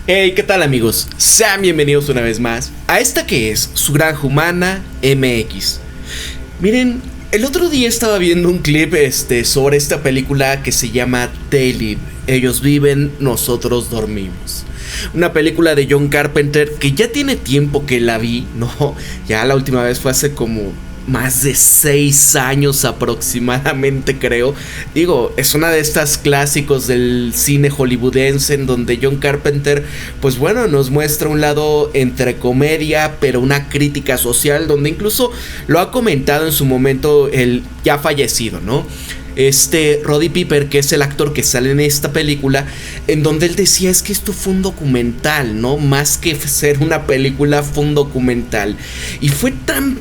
Hey, ¿qué tal amigos? Sean bienvenidos una vez más a esta que es su Granja Humana MX. Miren, el otro día estaba viendo un clip sobre esta película que se llama They Live. Ellos viven, nosotros dormimos. Una película de John Carpenter que ya tiene tiempo que la vi, ¿no? Ya la última vez fue hace como más de 6 años aproximadamente, creo. Digo, es una de estas clásicos del cine hollywoodense en donde John Carpenter, pues bueno, nos muestra un lado entre comedia, pero una crítica social, donde incluso lo ha comentado en su momento el ya fallecido, ¿no? Roddy Piper, que es el actor que sale en esta película, en donde él decía es que esto fue un documental, ¿no? Más que ser una película, fue un documental. Y fue tan...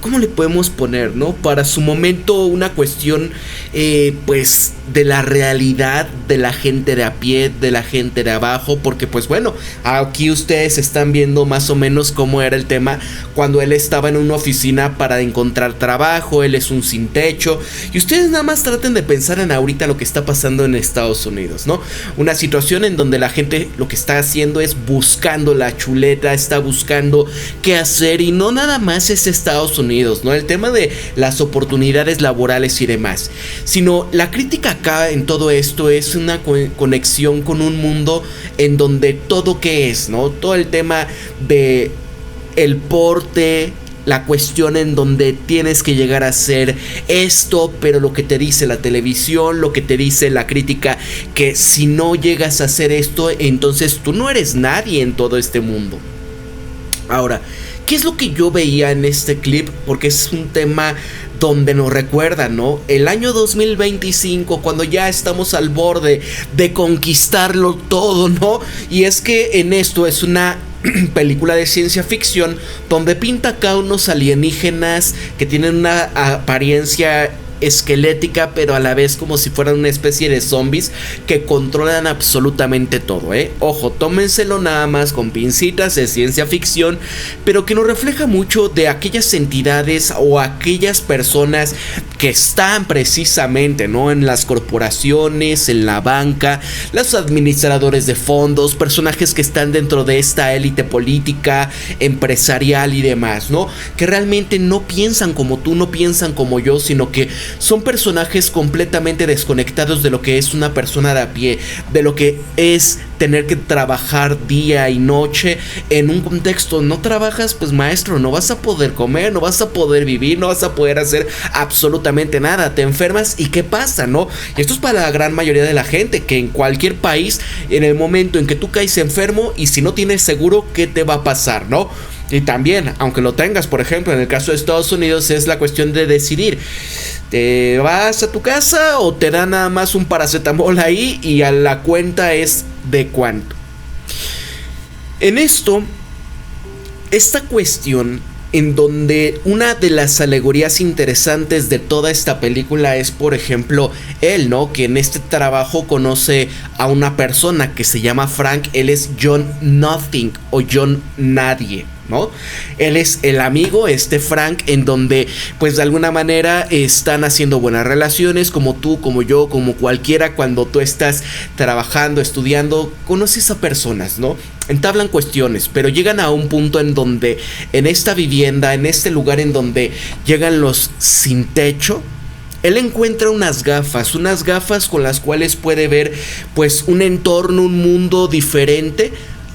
¿cómo le podemos poner, no? Para su momento una cuestión, pues, de la realidad de la gente de a pie, de la gente de abajo, porque pues bueno, aquí ustedes están viendo más o menos cómo era el tema cuando él estaba en una oficina para encontrar trabajo, él es un sin techo, y ustedes nada más traten de pensar en ahorita lo que está pasando en Estados Unidos, ¿no? Una situación en donde la gente lo que está haciendo es buscando la chuleta, está buscando qué hacer, y no nada más es Estados Unidos, ¿no? El tema de las oportunidades laborales y demás, sino la crítica acá en todo esto es una conexión con un mundo en donde todo que es, ¿no? Todo el tema de el porte, la cuestión en donde tienes que llegar a ser esto, pero lo que te dice la televisión, lo que te dice la crítica, que si no llegas a hacer esto, entonces tú no eres nadie en todo este mundo. Ahora, ¿qué es lo que yo veía en este clip? Porque es un tema donde nos recuerda, ¿no? El año 2025, cuando ya estamos al borde de conquistarlo todo, ¿no? Y es que en esto es una película de ciencia ficción donde pinta acá unos alienígenas que tienen una apariencia esquelética, pero a la vez como si fueran una especie de zombies que controlan absolutamente todo, ¿eh? Ojo, tómenselo nada más con pincitas, de ciencia ficción, pero que nos refleja mucho de aquellas entidades o aquellas personas que están precisamente, ¿no? En las corporaciones, en la banca, los administradores de fondos, personajes que están dentro de esta élite política, empresarial y demás, ¿no? Que realmente no piensan como tú, no piensan como yo, sino que son personajes completamente desconectados de lo que es una persona de a pie, de lo que es tener que trabajar día y noche en un contexto. No trabajas, pues maestro, no vas a poder comer, no vas a poder vivir, no vas a poder hacer absolutamente nada, te enfermas y ¿qué pasa, no? Y esto es para la gran mayoría de la gente, que en cualquier país, en el momento en que tú caes enfermo y si no tienes seguro, ¿qué te va a pasar, no? Y también, aunque lo tengas, por ejemplo, en el caso de Estados Unidos es la cuestión de decidir, ¿te vas a tu casa o te dan nada más un paracetamol ahí y a la cuenta es de cuánto? En esto, esta cuestión en donde una de las alegorías interesantes de toda esta película es, por ejemplo, él, ¿no? Que en este trabajo conoce a una persona que se llama Frank. Él es John Nothing o John Nadie, ¿no? Él es el amigo, Frank, en donde pues de alguna manera están haciendo buenas relaciones, como tú, como yo, como cualquiera. Cuando tú estás trabajando, estudiando, conoces a personas, ¿no? Entablan cuestiones, pero llegan a un punto en donde en esta vivienda, en este lugar en donde llegan los sin techo, él encuentra unas gafas con las cuales puede ver pues un entorno, un mundo diferente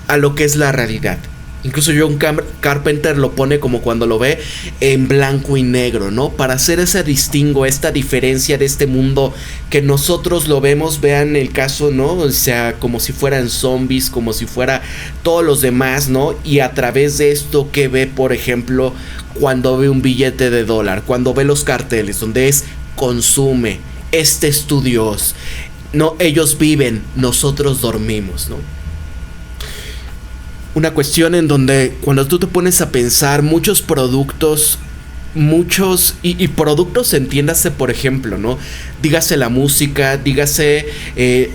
a lo que es la realidad. Incluso John Carpenter lo pone como cuando lo ve en blanco y negro, ¿no? Para hacer ese distingo, esta diferencia de este mundo que nosotros lo vemos. Vean el caso, ¿no? O sea, como si fueran zombies, como si fuera todos los demás, ¿no? Y a través de esto que ve, por ejemplo, cuando ve un billete de dólar, cuando ve los carteles, donde es consume, este es tu Dios, no, ellos viven, nosotros dormimos, ¿no? Una cuestión en donde cuando tú te pones a pensar muchos productos, productos, entiéndase, por ejemplo, ¿no? Dígase la música, dígase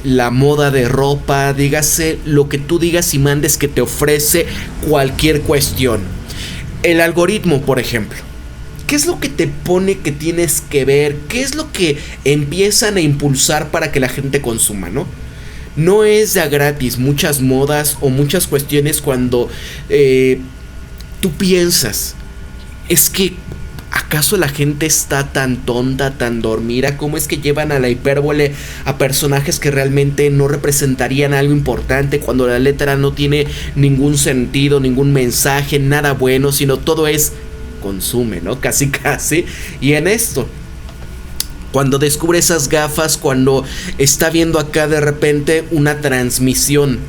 la moda de ropa, dígase lo que tú digas y mandes que te ofrece cualquier cuestión. El algoritmo, por ejemplo. ¿Qué es lo que te pone que tienes que ver? ¿Qué es lo que empiezan a impulsar para que la gente consuma, ¿no? No es de a gratis muchas modas o muchas cuestiones cuando tú piensas, es que ¿acaso la gente está tan tonta, tan dormida? ¿Cómo es que llevan a la hipérbole a personajes que realmente no representarían algo importante cuando la letra no tiene ningún sentido, ningún mensaje, nada bueno, sino todo es consume, ¿no? Casi casi. Y en esto, cuando descubre esas gafas, cuando está viendo acá de repente una transmisión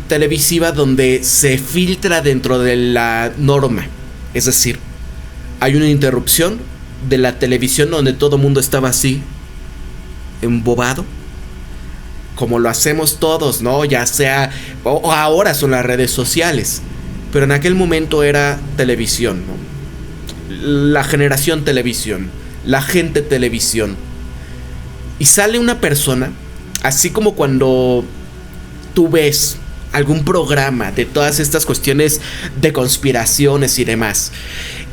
televisiva donde se filtra dentro de la norma. Es decir, hay una interrupción de la televisión donde todo el mundo estaba así, embobado, como lo hacemos todos, ¿no? Ya sea, o ahora son las redes sociales, pero en aquel momento era televisión, ¿no? La generación televisión, la gente televisión. Y sale una persona, así como cuando tú ves algún programa de todas estas cuestiones de conspiraciones y demás,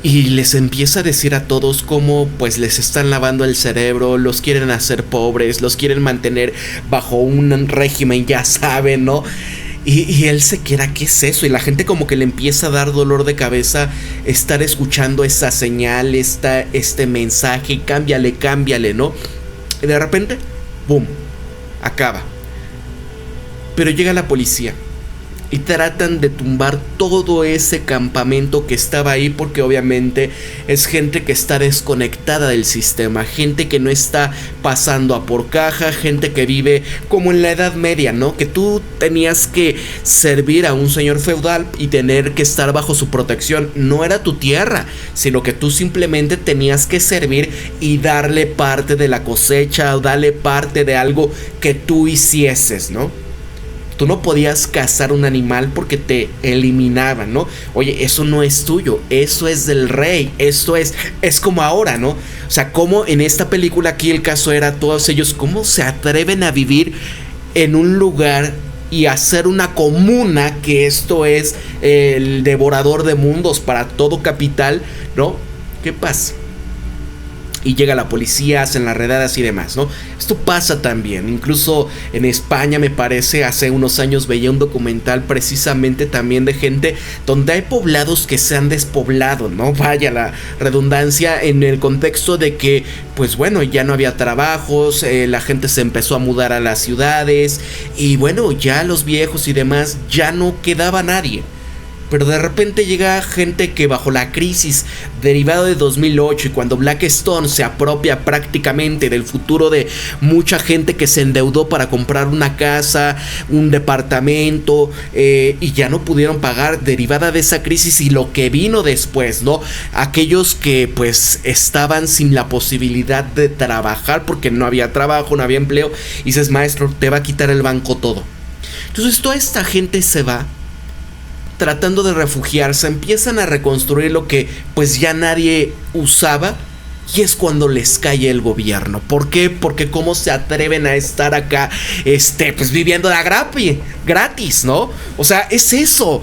y les empieza a decir a todos cómo pues les están lavando el cerebro, los quieren hacer pobres, los quieren mantener bajo un régimen, ya saben, ¿no? Y él se queda, ¿qué es eso? Y la gente como que le empieza a dar dolor de cabeza estar escuchando esa señal, este mensaje, cámbiale, ¿no? Y de repente, ¡boom!, acaba. Pero llega la policía y tratan de tumbar todo ese campamento que estaba ahí, porque obviamente es gente que está desconectada del sistema, gente que no está pasando a por caja, gente que vive como en la Edad Media, ¿no? Que tú tenías que servir a un señor feudal y tener que estar bajo su protección. No era tu tierra, sino que tú simplemente tenías que servir y darle parte de la cosecha o darle parte de algo que tú hicieses, ¿no? Tú no podías cazar un animal porque te eliminaban, ¿no? Oye, eso no es tuyo, eso es del rey, eso es como ahora, ¿no? O sea, como en esta película aquí el caso era todos ellos, ¿cómo se atreven a vivir en un lugar y hacer una comuna, que esto es el devorador de mundos para todo capital, ¿no? ¿Qué pasa? Y llega la policía, hacen las redadas y demás, ¿no? Esto pasa también, incluso en España me parece, hace unos años veía un documental precisamente también de gente donde hay poblados que se han despoblado, ¿no? Vaya la redundancia, en el contexto de que, pues bueno, ya no había trabajos, la gente se empezó a mudar a las ciudades y bueno, ya los viejos y demás, ya no quedaba nadie. Pero de repente llega gente que bajo la crisis derivada de 2008 y cuando Blackstone se apropia prácticamente del futuro de mucha gente que se endeudó para comprar una casa, un departamento, y ya no pudieron pagar derivada de esa crisis y lo que vino después, ¿no? Aquellos que pues estaban sin la posibilidad de trabajar porque no había trabajo, no había empleo, y dices, maestro, te va a quitar el banco todo. Entonces toda esta gente se va tratando de refugiarse, empiezan a reconstruir lo que pues ya nadie usaba, y es cuando les cae el gobierno. ¿Por qué? Porque cómo se atreven a estar acá, pues viviendo de gratis, ¿no? O sea, es eso,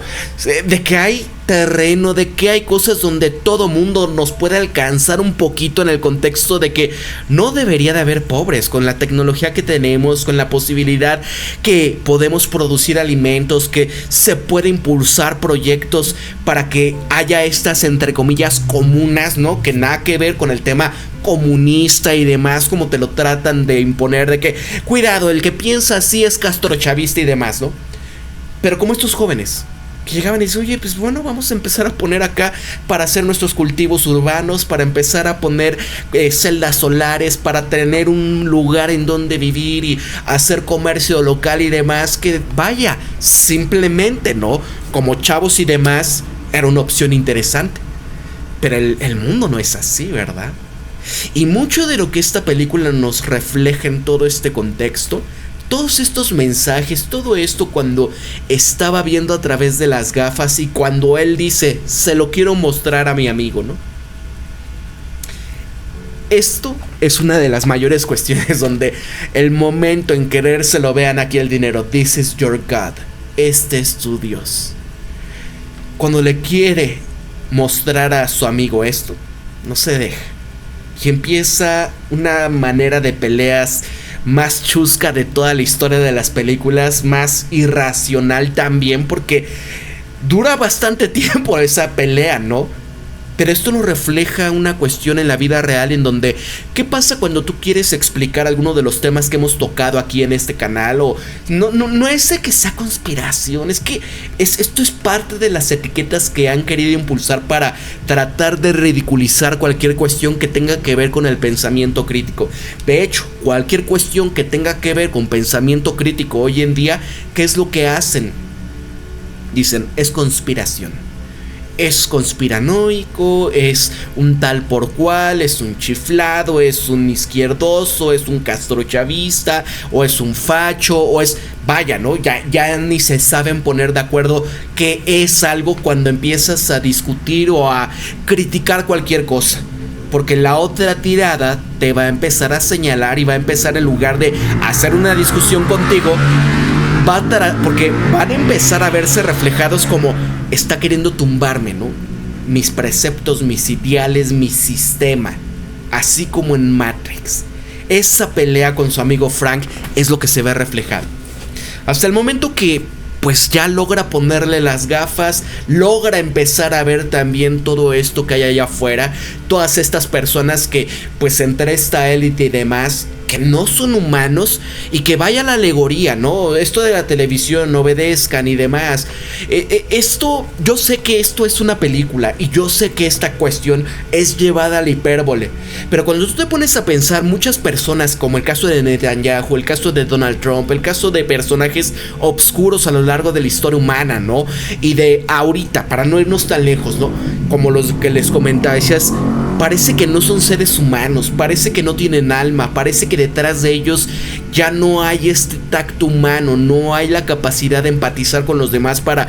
de que hay terreno, de que hay cosas donde todo mundo nos puede alcanzar un poquito, en el contexto de que no debería de haber pobres con la tecnología que tenemos, con la posibilidad que podemos producir alimentos, que se puede impulsar proyectos para que haya estas entre comillas comunas, ¿no? Que nada que ver con el tema comunista y demás, como te lo tratan de imponer, de que cuidado, el que piensa así es castrochavista y demás, ¿no? Pero como estos jóvenes que llegaban y decían, oye, pues bueno, vamos a empezar a poner acá para hacer nuestros cultivos urbanos, para empezar a poner celdas solares, para tener un lugar en donde vivir y hacer comercio local y demás, que vaya, simplemente, ¿no? Como chavos y demás, era una opción interesante. Pero el mundo no es así, ¿verdad? Y mucho de lo que esta película nos refleja en todo este contexto, todos estos mensajes, todo esto cuando estaba viendo a través de las gafas y cuando él dice, se lo quiero mostrar a mi amigo, ¿no? Esto es una de las mayores cuestiones donde el momento en querer se lo vean aquí el dinero. This is your God. Este es tu Dios. Cuando le quiere mostrar a su amigo esto, no se deja. Y empieza una manera de peleas más chusca de toda la historia de las películas, más irracional también, porque dura bastante tiempo esa pelea, ¿no? Pero esto nos refleja una cuestión en la vida real en donde, ¿qué pasa cuando tú quieres explicar alguno de los temas que hemos tocado aquí en este canal? O no es de que sea conspiración, es que esto es parte de las etiquetas que han querido impulsar para tratar de ridiculizar cualquier cuestión que tenga que ver con el pensamiento crítico. De hecho, cualquier cuestión que tenga que ver con pensamiento crítico hoy en día, ¿qué es lo que hacen? Dicen, es conspiración. Es conspiranoico, es un tal por cual, es un chiflado, es un izquierdoso, es un castrochavista, o es un facho, o es... Vaya, ¿no? Ya ni se saben poner de acuerdo qué es algo cuando empiezas a discutir o a criticar cualquier cosa. Porque la otra tirada te va a empezar a señalar y va a empezar, en lugar de hacer una discusión contigo, porque van a empezar a verse reflejados como está queriendo tumbarme, ¿no? Mis preceptos, mis ideales, mi sistema. Así como en Matrix. Esa pelea con su amigo Frank es lo que se ve reflejado. Hasta el momento que pues ya logra ponerle las gafas, logra empezar a ver también todo esto que hay allá afuera, todas estas personas que pues entre esta élite y demás, que no son humanos y que vaya la alegoría, ¿no? Esto de la televisión, obedezcan y demás. Esto, yo sé que esto es una película y yo sé que esta cuestión es llevada a la hipérbole, pero cuando tú te pones a pensar, muchas personas, como el caso de Netanyahu, el caso de Donald Trump, el caso de personajes obscuros a lo largo de la historia humana, ¿no? Y de ahorita, para no irnos tan lejos, ¿no? Como los que les comentaba, decías, parece que no son seres humanos, parece que no tienen alma, parece que detrás de ellos ya no hay este tacto humano, no hay la capacidad de empatizar con los demás para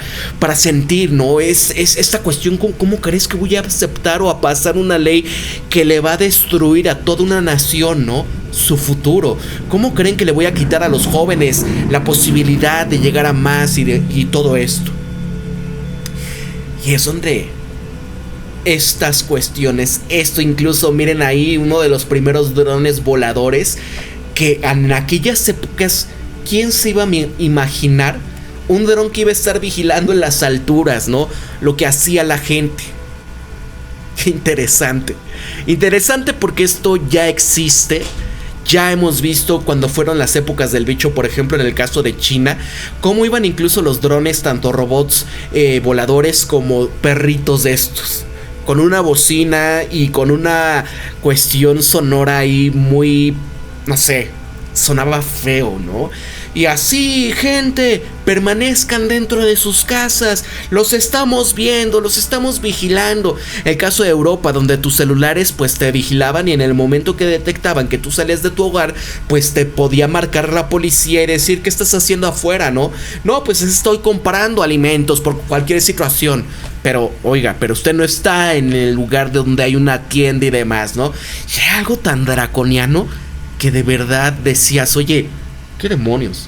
sentir, ¿no? Es esta cuestión, ¿cómo crees que voy a aceptar o a pasar una ley que le va a destruir a toda una nación, ¿no? Su futuro. ¿Cómo creen que le voy a quitar a los jóvenes la posibilidad de llegar a más y todo esto? Y es donde estas cuestiones, esto incluso, miren ahí uno de los primeros drones voladores, que en aquellas épocas, ¿quién se iba a imaginar un dron que iba a estar vigilando en las alturas, ¿no? Lo que hacía la gente. Qué interesante. Interesante porque esto ya existe. Ya hemos visto cuando fueron las épocas del bicho, por ejemplo en el caso de China, cómo iban incluso los drones, tanto robots voladores como perritos de estos, con una bocina y con una cuestión sonora ahí muy, no sé, sonaba feo, ¿no? Y así, gente, permanezcan dentro de sus casas, los estamos viendo, los estamos vigilando. El caso de Europa, donde tus celulares pues te vigilaban y en el momento que detectaban que tú salías de tu hogar, pues te podía marcar la policía y decir, ¿qué estás haciendo afuera, no? No, pues estoy comprando alimentos por cualquier situación. Pero, oiga, pero usted no está en el lugar de donde hay una tienda y demás, ¿no? Y era algo tan draconiano que de verdad decías, oye, ¿qué demonios?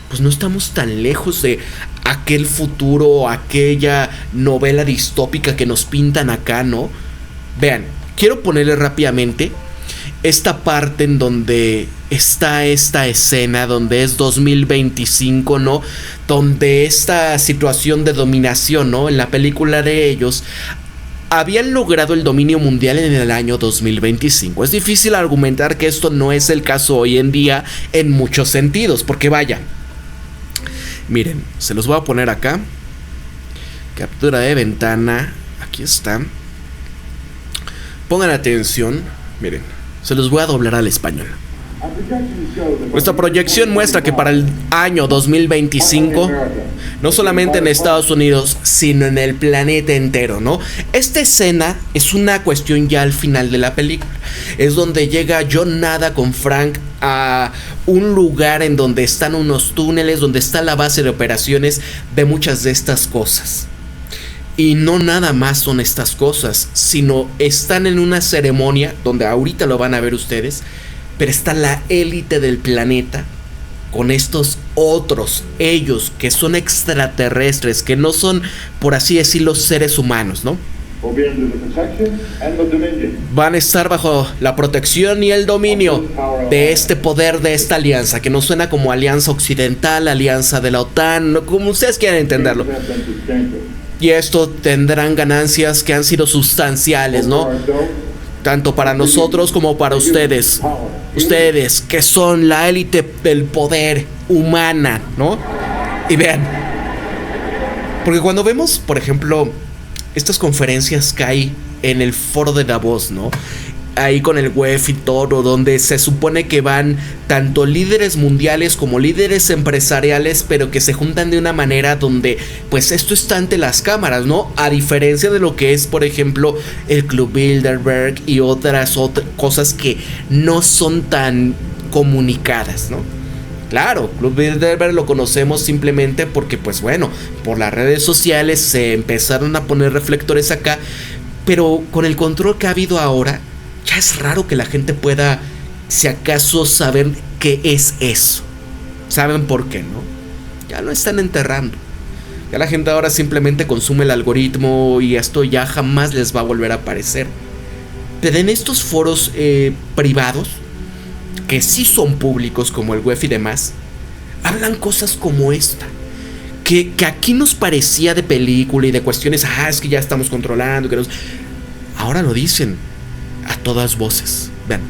Pues no estamos tan lejos de aquel futuro, aquella novela distópica que nos pintan acá, ¿no? Vean, quiero ponerle rápidamente esta parte en donde está esta escena, donde es 2025, ¿no? Donde esta situación de dominación, ¿no? En la película de ellos habían logrado el dominio mundial en el año 2025. Es difícil argumentar que esto no es el caso hoy en día en muchos sentidos, porque vaya, miren, se los voy a poner acá. Captura de ventana, aquí está. Pongan atención, miren, se los voy a doblar al español. Nuestra proyección muestra que para el año 2025, no solamente en Estados Unidos, sino en el planeta entero, ¿no? Esta escena es una cuestión ya al final de la película. Es donde llega John Nada con Frank a un lugar en donde están unos túneles, donde está la base de operaciones de muchas de estas cosas. Y no nada más son estas cosas, sino están en una ceremonia donde ahorita lo van a ver ustedes, pero está la élite del planeta con estos otros, ellos que son extraterrestres, que no son, por así decirlo, seres humanos, ¿no? van a estar bajo la protección y el dominio de este poder, de esta alianza, que no suena como alianza occidental, alianza de la OTAN, como ustedes quieran entenderlo. Y esto tendrán ganancias que han sido sustanciales, ¿no? Tanto para nosotros como para ustedes. Ustedes que son la élite del poder humana, ¿no? Y vean, porque cuando vemos, por ejemplo, estas conferencias que hay en el foro de Davos, ¿no? Ahí con el WEF y todo, donde se supone que van tanto líderes mundiales como líderes empresariales, pero que se juntan de una manera donde, pues esto está ante las cámaras, ¿no? A diferencia de lo que es, por ejemplo, el Club Bilderberg y otras cosas que no son tan comunicadas, ¿no? Claro, Club Bilderberg lo conocemos simplemente porque, pues bueno, por las redes sociales se empezaron a poner reflectores acá, pero con el control que ha habido ahora, ya es raro que la gente pueda, si acaso, saber qué es eso. ¿Saben por qué, no? Ya lo están enterrando. Ya la gente ahora simplemente consume el algoritmo y esto ya jamás les va a volver a aparecer. Pero en estos foros privados, que sí son públicos como el WEF y demás, hablan cosas como esta, que aquí nos parecía de película y de cuestiones, es que ya estamos controlando, que nos... ahora lo dicen a todas voces. Vean.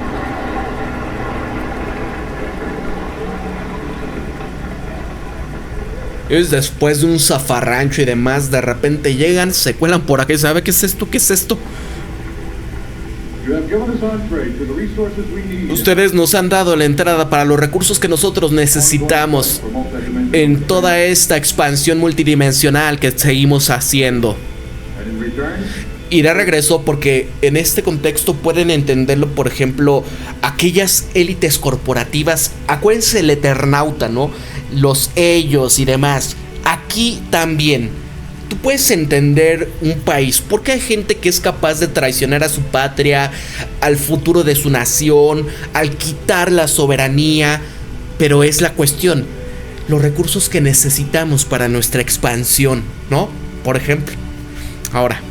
Ellos, después de un zafarrancho y demás, de repente llegan, se cuelan por aquí. ¿Sabe qué es esto? ¿Qué es esto? Ustedes nos han dado la entrada para los recursos que nosotros necesitamos en toda esta expansión multidimensional que seguimos haciendo. Y de regreso, porque en este contexto pueden entenderlo, por ejemplo, aquellas élites corporativas. Acuérdense el Eternauta, ¿no? Los ellos y demás. Aquí también tú puedes entender un país, porque hay gente que es capaz de traicionar a su patria, al futuro de su nación, al quitar la soberanía. Pero es la cuestión, los recursos que necesitamos para nuestra expansión, ¿no? Por ejemplo. Ahora,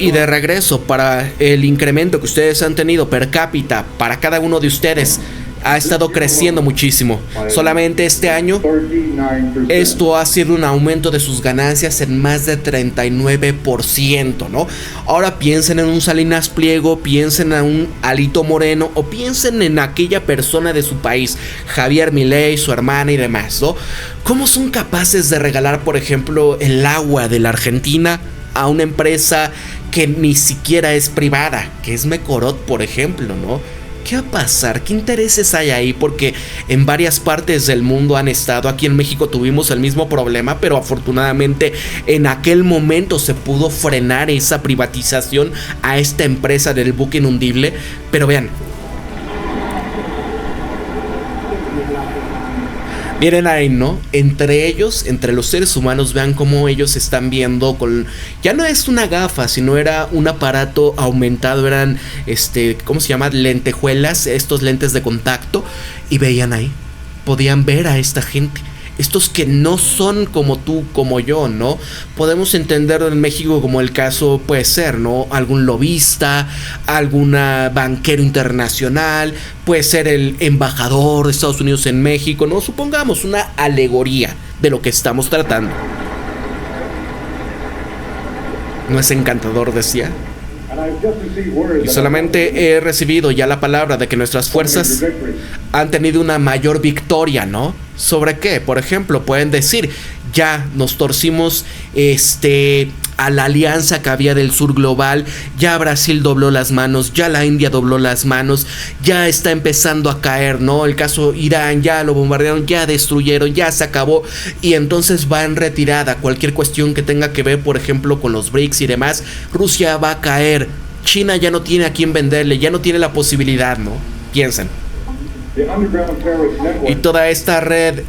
y de regreso, para el incremento que ustedes han tenido per cápita, para cada uno de ustedes, ha estado creciendo muchísimo. Solamente este año, esto ha sido un aumento de sus ganancias en más de 39%, ¿no? Ahora piensen en un Salinas Pliego, piensen en un Alito Moreno, o piensen en aquella persona de su país, Javier Milei, su hermana y demás, ¿no? ¿Cómo son capaces de regalar, por ejemplo, el agua de la Argentina a una empresa que ni siquiera es privada, que es Mecorot, por ejemplo, ¿no? ¿Qué va a pasar? ¿Qué intereses hay ahí? Porque en varias partes del mundo han estado. Aquí en México tuvimos el mismo problema, pero afortunadamente en aquel momento se pudo frenar esa privatización a esta empresa del buque inundible. Pero vean, miren ahí, ¿no? Entre ellos, entre los seres humanos, vean cómo ellos están viendo con... Ya no es una gafa, sino era un aparato aumentado, eran, ¿cómo se llama? Lentejuelas, estos lentes de contacto, y veían ahí, podían ver a esta gente. Estos que no son como tú, como yo, ¿no? Podemos entenderlo en México como el caso puede ser, ¿no? Algún lobista, algún banquero internacional, puede ser el embajador de Estados Unidos en México, ¿no? Supongamos una alegoría de lo que estamos tratando. ¿No es encantador, decía? Y solamente he recibido ya la palabra de que nuestras fuerzas han tenido una mayor victoria, ¿no? ¿Sobre qué? Por ejemplo, pueden decir, ya nos torcimos a la alianza que había del sur global, ya Brasil dobló las manos, ya la India dobló las manos, ya está empezando a caer, ¿no? El caso Irán, ya lo bombardearon, ya destruyeron, ya se acabó, y entonces va en retirada cualquier cuestión que tenga que ver, por ejemplo, con los BRICS y demás. Rusia va a caer, China ya no tiene a quién venderle, ya no tiene la posibilidad, ¿no? Piensen. Y toda esta red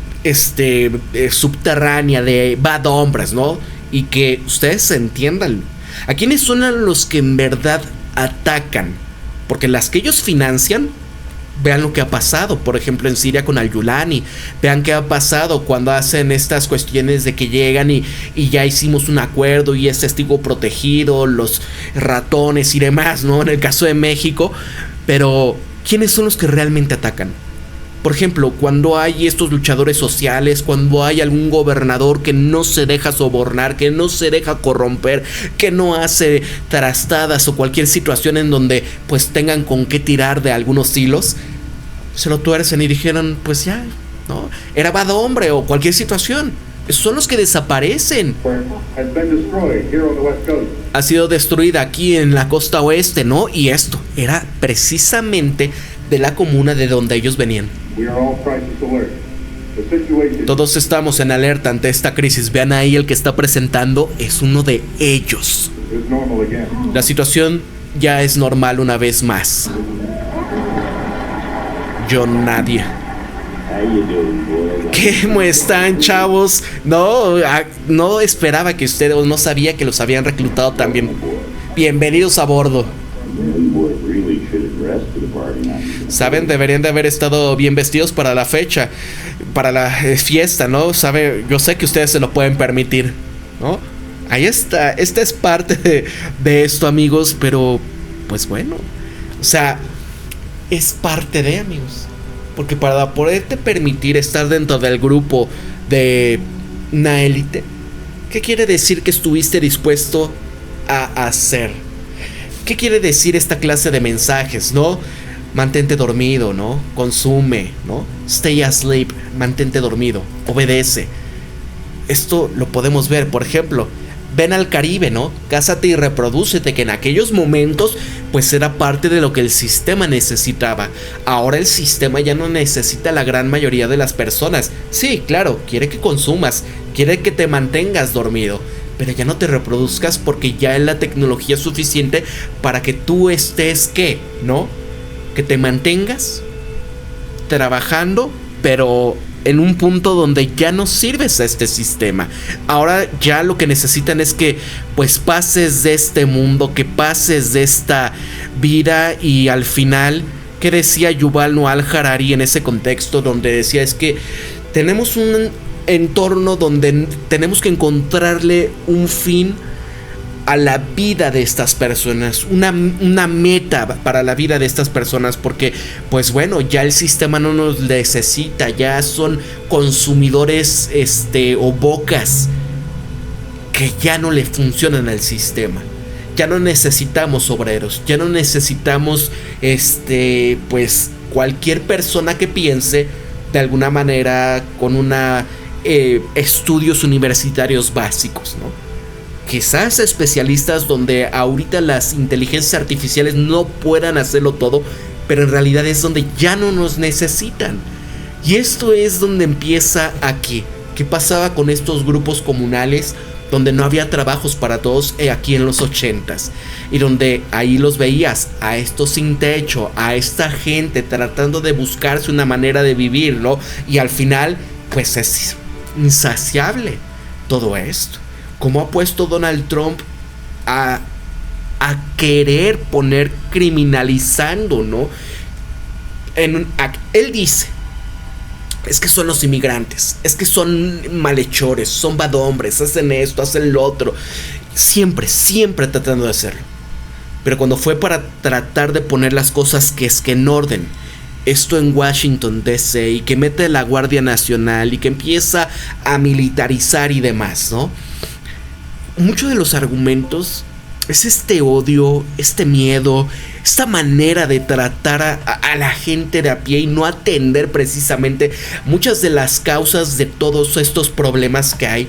subterránea de bad hombres, ¿no? Y que ustedes entiendan, ¿a quiénes son los que en verdad atacan? Porque las que ellos financian Vean lo que ha pasado, por ejemplo, en Siria con Al-Yulani. Vean qué ha pasado cuando hacen estas cuestiones de que llegan y ya hicimos un acuerdo y es testigo protegido, los ratones y demás, ¿no? En el caso de México. Pero, ¿quiénes son los que realmente atacan? Por ejemplo, cuando hay estos luchadores sociales, cuando hay algún gobernador que no se deja sobornar, que no se deja corromper, que no hace trastadas o cualquier situación en donde pues tengan con qué tirar de algunos hilos, se lo tuercen y dijeron, pues ya, ¿no? Era bad hombre o cualquier situación. Esos son los que desaparecen. Ha sido destruida aquí en la costa oeste, ¿no? Y esto era precisamente de la comuna de donde ellos venían. Todos estamos en alerta ante esta crisis. Vean ahí, el que está presentando es uno de ellos. La situación ya es normal una vez más. John Nadia. ¿Cómo están, chavos? No esperaba que ustedes, no sabía que los habían reclutado también. Bienvenidos a bordo. Saben, deberían de haber estado bien vestidos para la fecha, para la fiesta, ¿no? Yo sé que ustedes se lo pueden permitir, ¿no? Ahí está, esta es parte de esto, amigos, pero pues bueno, o sea, es parte de, amigos, porque para poderte permitir estar dentro del grupo de una élite, ¿qué quiere decir que estuviste dispuesto a hacer? ¿Qué quiere decir esta clase de mensajes, no? Mantente dormido, ¿no? Consume, ¿no? Stay asleep, mantente dormido, obedece. Esto lo podemos ver, por ejemplo, ven al Caribe, ¿no? Cásate y reprodúcete, que en aquellos momentos pues era parte de lo que el sistema necesitaba. Ahora el sistema ya no necesita a la gran mayoría de las personas. Sí, claro, quiere que consumas, quiere que te mantengas dormido, pero ya no te reproduzcas porque ya es la tecnología suficiente para que tú estés, ¿qué? ¿No? Que te mantengas trabajando, pero en un punto donde ya no sirves a este sistema. Ahora ya lo que necesitan es que pues pases de este mundo, que pases de esta vida. Y al final, ¿qué decía Yuval Noah Harari en ese contexto? Donde decía, es que tenemos un entorno donde tenemos que encontrarle un fin a la vida de estas personas, una meta para la vida de estas personas, porque pues bueno, ya el sistema no nos necesita, ya son consumidores o bocas que ya no le funcionan al sistema. Ya no necesitamos obreros, ya no necesitamos pues cualquier persona que piense de alguna manera con estudios universitarios básicos, ¿no? Quizás especialistas donde ahorita las inteligencias artificiales no puedan hacerlo todo, pero en realidad es donde ya no nos necesitan. Y esto es donde empieza aquí. ¿Qué pasaba con estos grupos comunales donde no había trabajos para todos aquí en los 80s? Y donde ahí los veías, a estos sin techo, a esta gente tratando de buscarse una manera de vivir, ¿no? Y al final, pues es insaciable todo esto. ¿Cómo ha puesto Donald Trump a querer poner criminalizando, ¿no? Él dice, es que son los inmigrantes, es que son malhechores, son bad hombres, hacen esto, hacen lo otro. Siempre tratando de hacerlo. Pero cuando fue para tratar de poner las cosas que en orden, esto en Washington DC, y que mete la Guardia Nacional y que empieza a militarizar y demás, ¿no? Muchos de los argumentos es este odio, este miedo, esta manera de tratar a la gente de a pie y no atender precisamente muchas de las causas de todos estos problemas que hay,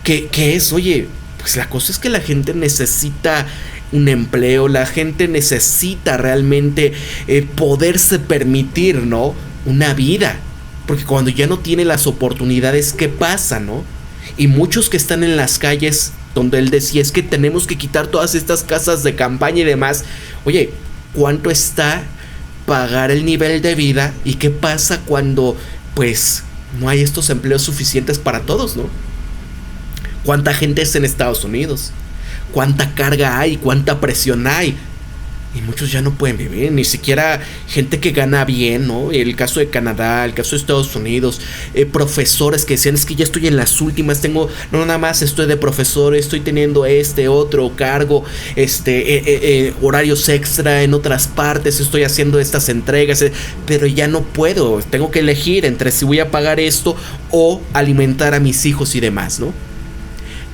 que es, oye, pues la cosa es que la gente necesita un empleo, la gente necesita realmente poderse permitir, ¿no? Una vida, porque cuando ya no tiene las oportunidades, ¿qué pasa, no? Y muchos que están en las calles, donde él decía, es que tenemos que quitar todas estas casas de campaña y demás. Oye, ¿cuánto está pagar el nivel de vida? ¿Y qué pasa cuando pues no hay estos empleos suficientes para todos, no? ¿Cuánta gente es en Estados Unidos? ¿Cuánta carga hay? ¿Cuánta presión hay? Y muchos ya no pueden vivir, ni siquiera gente que gana bien, ¿no? El caso de Canadá, el caso de Estados Unidos, profesores que decían, es que ya estoy en las últimas, tengo, no nada más estoy de profesor, estoy teniendo otro cargo, horarios extra en otras partes, estoy haciendo estas entregas, pero ya no puedo, tengo que elegir entre si voy a pagar esto o alimentar a mis hijos y demás, ¿no?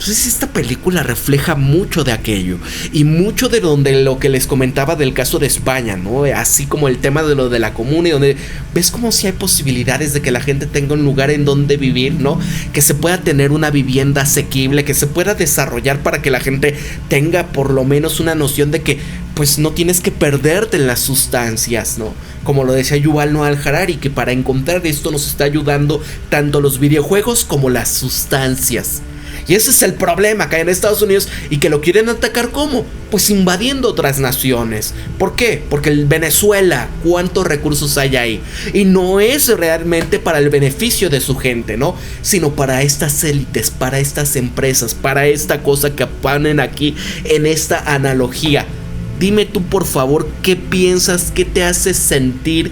Entonces esta película refleja mucho de aquello y mucho de lo que les comentaba del caso de España, ¿no? Así como el tema de lo de la comuna y donde ves como si hay posibilidades de que la gente tenga un lugar en donde vivir, ¿no? Que se pueda tener una vivienda asequible, que se pueda desarrollar para que la gente tenga por lo menos una noción de que pues no tienes que perderte en las sustancias, ¿no? Como lo decía Yuval Noah Harari, que para encontrar esto nos está ayudando tanto los videojuegos como las sustancias. Y ese es el problema acá en Estados Unidos y que lo quieren atacar ¿cómo? Pues invadiendo otras naciones. ¿Por qué? Porque el Venezuela, ¿cuántos recursos hay ahí? Y no es realmente para el beneficio de su gente, ¿no? Sino para estas élites, para estas empresas, para esta cosa que ponen aquí en esta analogía. Dime tú por favor, ¿qué piensas? ¿Qué te hace sentir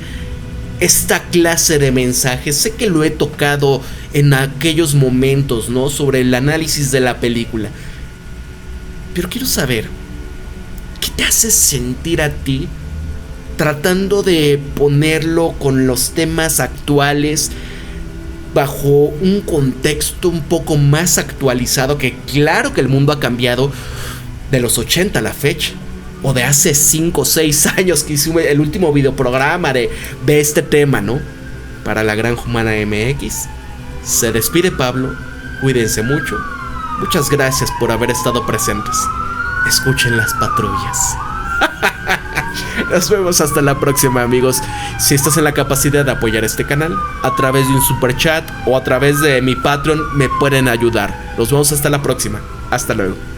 esta clase de mensajes? Sé que lo he tocado en aquellos momentos, ¿no? Sobre el análisis de la película. Pero quiero saber, ¿qué te hace sentir a ti tratando de ponerlo con los temas actuales bajo un contexto un poco más actualizado? Que claro que el mundo ha cambiado de los 80 a la fecha. O de hace 5 o 6 años que hice el último videoprograma de este tema, ¿no? Para la Gran Humana MX. Se despide Pablo. Cuídense mucho. Muchas gracias por haber estado presentes. Escuchen las patrullas. Nos vemos hasta la próxima, amigos. Si estás en la capacidad de apoyar este canal a través de un super chat o a través de mi Patreon, me pueden ayudar. Nos vemos hasta la próxima. Hasta luego.